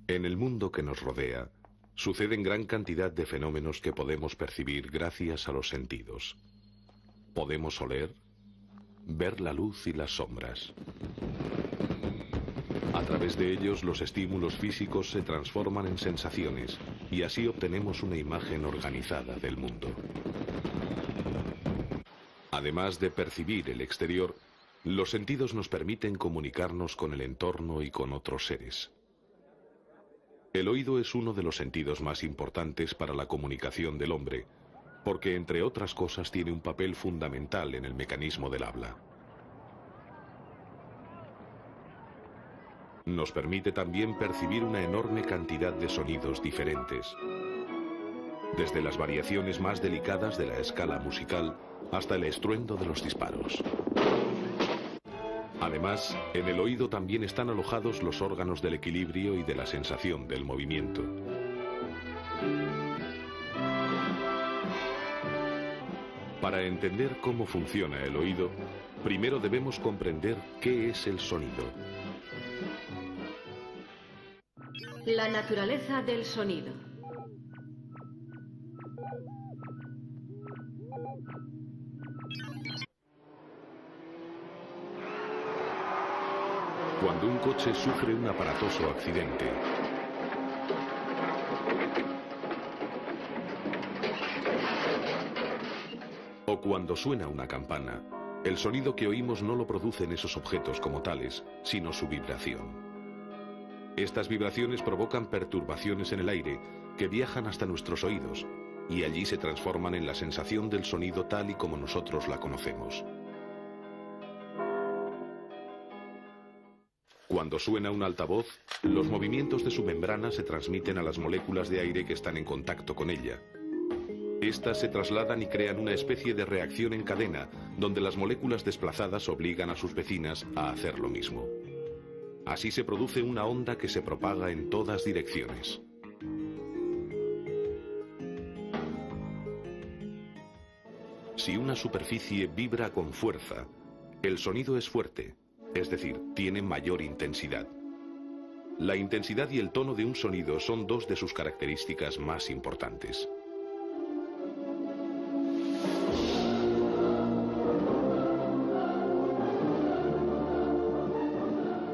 En el mundo que nos rodea, suceden gran cantidad de fenómenos que podemos percibir gracias a los sentidos. Podemos oler, ver la luz y las sombras. A través de ellos, los estímulos físicos se transforman en sensaciones y así obtenemos una imagen organizada del mundo. Además de percibir el exterior, los sentidos nos permiten comunicarnos con el entorno y con otros seres. El oído es uno de los sentidos más importantes para la comunicación del hombre, porque entre otras cosas tiene un papel fundamental en el mecanismo del habla. Nos permite también percibir una enorme cantidad de sonidos diferentes, desde las variaciones más delicadas de la escala musical hasta el estruendo de los disparos. Además, en el oído también están alojados los órganos del equilibrio y de la sensación del movimiento. Para entender cómo funciona el oído, primero debemos comprender qué es el sonido. La naturaleza del sonido. Cuando un coche sufre un aparatoso accidente, o cuando suena una campana, el sonido que oímos no lo producen esos objetos como tales, sino su vibración. Estas vibraciones provocan perturbaciones en el aire que viajan hasta nuestros oídos y allí se transforman en la sensación del sonido tal y como nosotros la conocemos. Cuando suena un altavoz, los movimientos de su membrana se transmiten a las moléculas de aire que están en contacto con ella. Estas se trasladan y crean una especie de reacción en cadena, donde las moléculas desplazadas obligan a sus vecinas a hacer lo mismo. Así se produce una onda que se propaga en todas direcciones. Si una superficie vibra con fuerza, el sonido es fuerte, es decir, tiene mayor intensidad. La intensidad y el tono de un sonido son dos de sus características más importantes.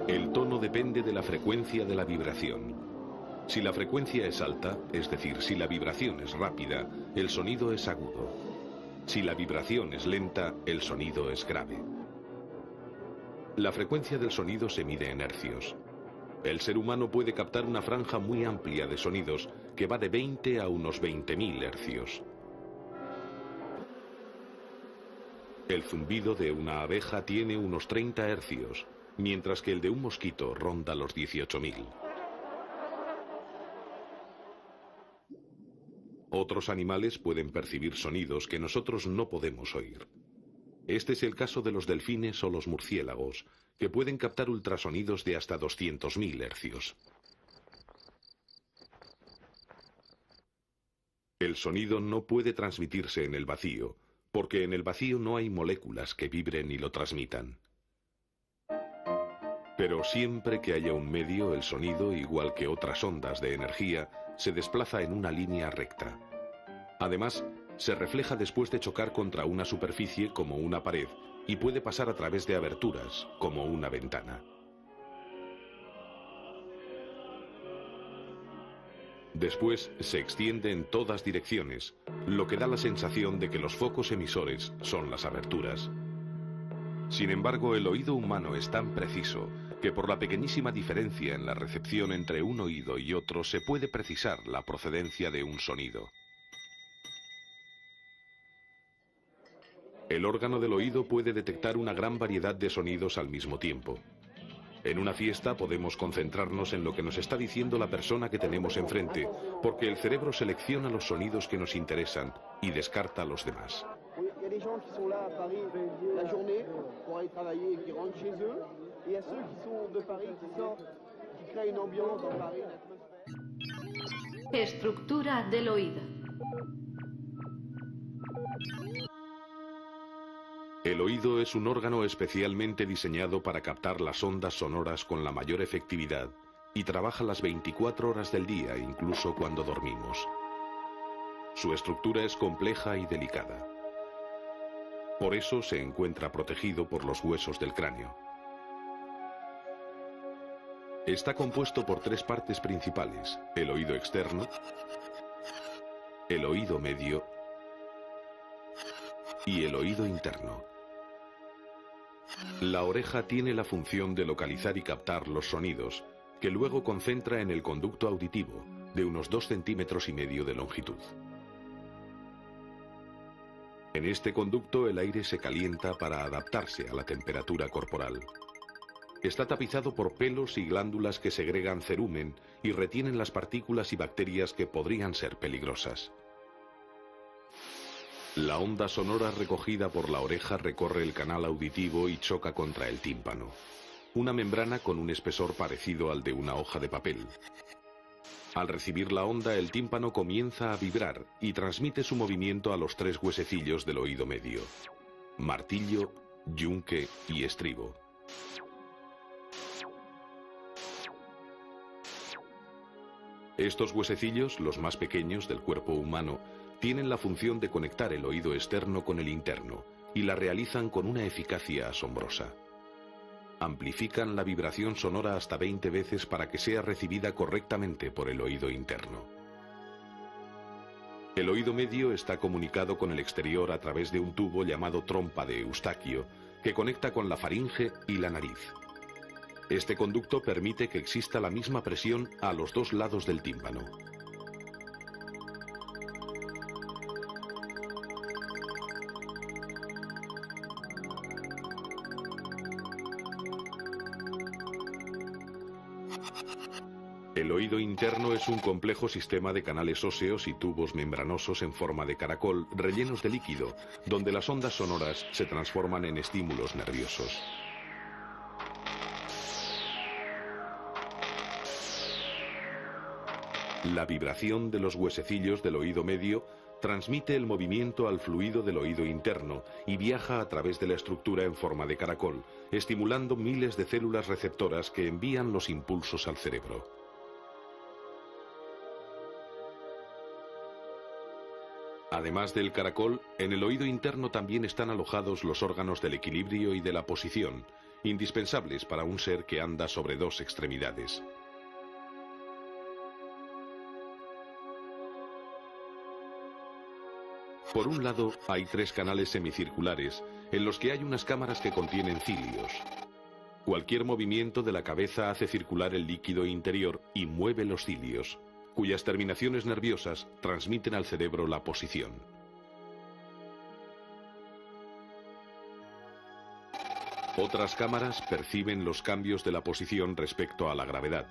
El tono depende de la frecuencia de la vibración. Si la frecuencia es alta, es decir, si la vibración es rápida, el sonido es agudo. Si la vibración es lenta, el sonido es grave. La frecuencia del sonido se mide en hercios. El ser humano puede captar una franja muy amplia de sonidos que va de 20 a unos 20.000 hercios. El zumbido de una abeja tiene unos 30 hercios, mientras que el de un mosquito ronda los 18.000. Otros animales pueden percibir sonidos que nosotros no podemos oír. Este es el caso de los delfines o los murciélagos, que pueden captar ultrasonidos de hasta 200.000 hercios. El sonido no puede transmitirse en el vacío, porque en el vacío no hay moléculas que vibren y lo transmitan. Pero siempre que haya un medio, el sonido, igual que otras ondas de energía, se desplaza en una línea recta. Además, se refleja después de chocar contra una superficie como una pared y puede pasar a través de aberturas, como una ventana. Después se extiende en todas direcciones, lo que da la sensación de que los focos emisores son las aberturas. Sin embargo, el oído humano es tan preciso que por la pequeñísima diferencia en la recepción entre un oído y otro se puede precisar la procedencia de un sonido. El órgano del oído puede detectar una gran variedad de sonidos al mismo tiempo. En una fiesta podemos concentrarnos en lo que nos está diciendo la persona que tenemos enfrente, porque el cerebro selecciona los sonidos que nos interesan y descarta los demás. Estructura del oído. El oído es un órgano especialmente diseñado para captar las ondas sonoras con la mayor efectividad y trabaja las 24 horas del día, incluso cuando dormimos. Su estructura es compleja y delicada. Por eso se encuentra protegido por los huesos del cráneo. Está compuesto por 3 partes principales: el oído externo, el oído medio y el oído interno. La oreja tiene la función de localizar y captar los sonidos, que luego concentra en el conducto auditivo, de unos 2,5 centímetros de longitud. En este conducto el aire se calienta para adaptarse a la temperatura corporal. Está tapizado por pelos y glándulas que segregan cerumen y retienen las partículas y bacterias que podrían ser peligrosas. La onda sonora recogida por la oreja recorre el canal auditivo y choca contra el tímpano, una membrana con un espesor parecido al de una hoja de papel. Al recibir la onda, el tímpano comienza a vibrar y transmite su movimiento a los 3 huesecillos del oído medio: martillo, yunque y estribo. Estos huesecillos, los más pequeños del cuerpo humano, tienen la función de conectar el oído externo con el interno y la realizan con una eficacia asombrosa. Amplifican la vibración sonora hasta 20 veces para que sea recibida correctamente por el oído interno. El oído medio está comunicado con el exterior a través de un tubo llamado trompa de Eustaquio, que conecta con la faringe y la nariz. Este conducto permite que exista la misma presión a los 2 lados del tímpano. El oído interno es un complejo sistema de canales óseos y tubos membranosos en forma de caracol rellenos de líquido, donde las ondas sonoras se transforman en estímulos nerviosos. La vibración de los huesecillos del oído medio transmite el movimiento al fluido del oído interno y viaja a través de la estructura en forma de caracol, estimulando miles de células receptoras que envían los impulsos al cerebro. Además del caracol, en el oído interno también están alojados los órganos del equilibrio y de la posición, indispensables para un ser que anda sobre 2 extremidades. Por un lado, hay 3 canales semicirculares, en los que hay unas cámaras que contienen cilios. Cualquier movimiento de la cabeza hace circular el líquido interior y mueve los cilios, cuyas terminaciones nerviosas transmiten al cerebro la posición. Otras cámaras perciben los cambios de la posición respecto a la gravedad.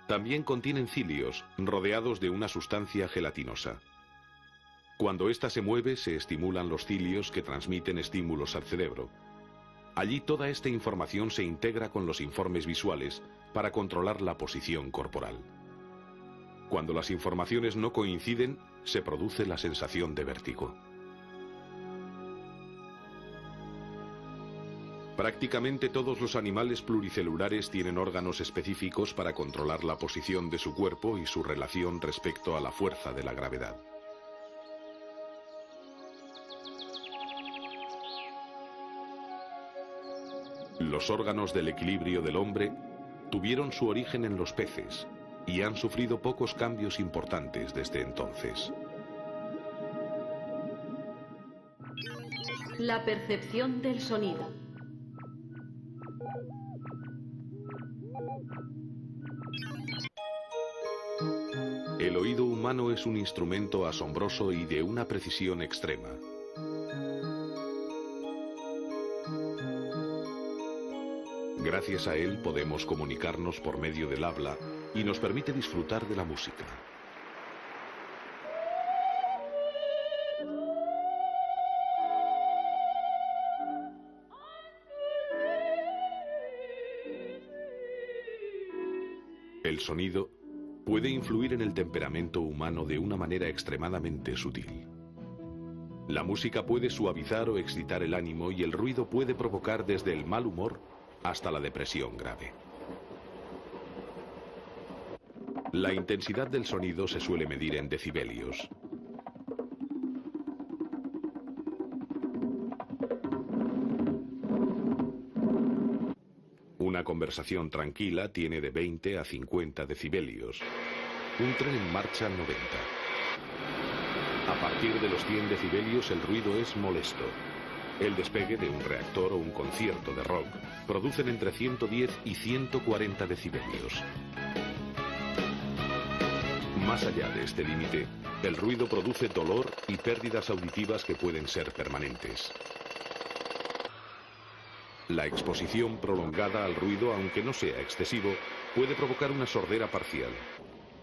También contienen cilios, rodeados de una sustancia gelatinosa. Cuando ésta se mueve, se estimulan los cilios que transmiten estímulos al cerebro. Allí toda esta información se integra con los informes visuales para controlar la posición corporal. Cuando las informaciones no coinciden, se produce la sensación de vértigo. Prácticamente todos los animales pluricelulares tienen órganos específicos para controlar la posición de su cuerpo y su relación respecto a la fuerza de la gravedad. Los órganos del equilibrio del hombre tuvieron su origen en los peces y han sufrido pocos cambios importantes desde entonces. La percepción del sonido. El oído humano es un instrumento asombroso y de una precisión extrema. Gracias a él podemos comunicarnos por medio del habla y nos permite disfrutar de la música. El sonido puede influir en el temperamento humano de una manera extremadamente sutil. La música puede suavizar o excitar el ánimo y el ruido puede provocar desde el mal humor hasta la depresión grave. La intensidad del sonido se suele medir en decibelios. Una conversación tranquila tiene de 20 a 50 decibelios. Un tren en marcha 90. A partir de los 100 decibelios el ruido es molesto. El despegue de un reactor o un concierto de rock producen entre 110 y 140 decibelios. Más allá de este límite, el ruido produce dolor y pérdidas auditivas que pueden ser permanentes. La exposición prolongada al ruido, aunque no sea excesivo, puede provocar una sordera parcial.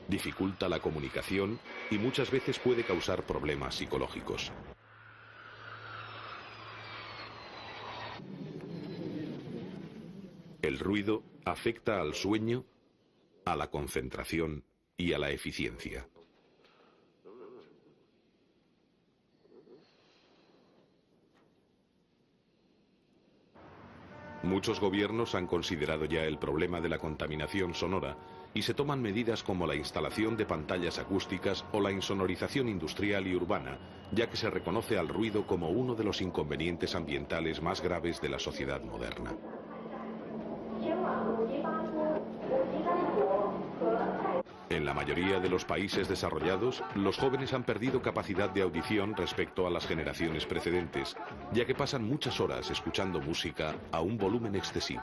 Dificulta la comunicación y muchas veces puede causar problemas psicológicos. El ruido afecta al sueño, a la concentración y a la eficiencia. Muchos gobiernos han considerado ya el problema de la contaminación sonora y se toman medidas como la instalación de pantallas acústicas o la insonorización industrial y urbana, ya que se reconoce al ruido como uno de los inconvenientes ambientales más graves de la sociedad moderna. En la mayoría de los países desarrollados, los jóvenes han perdido capacidad de audición respecto a las generaciones precedentes, ya que pasan muchas horas escuchando música a un volumen excesivo.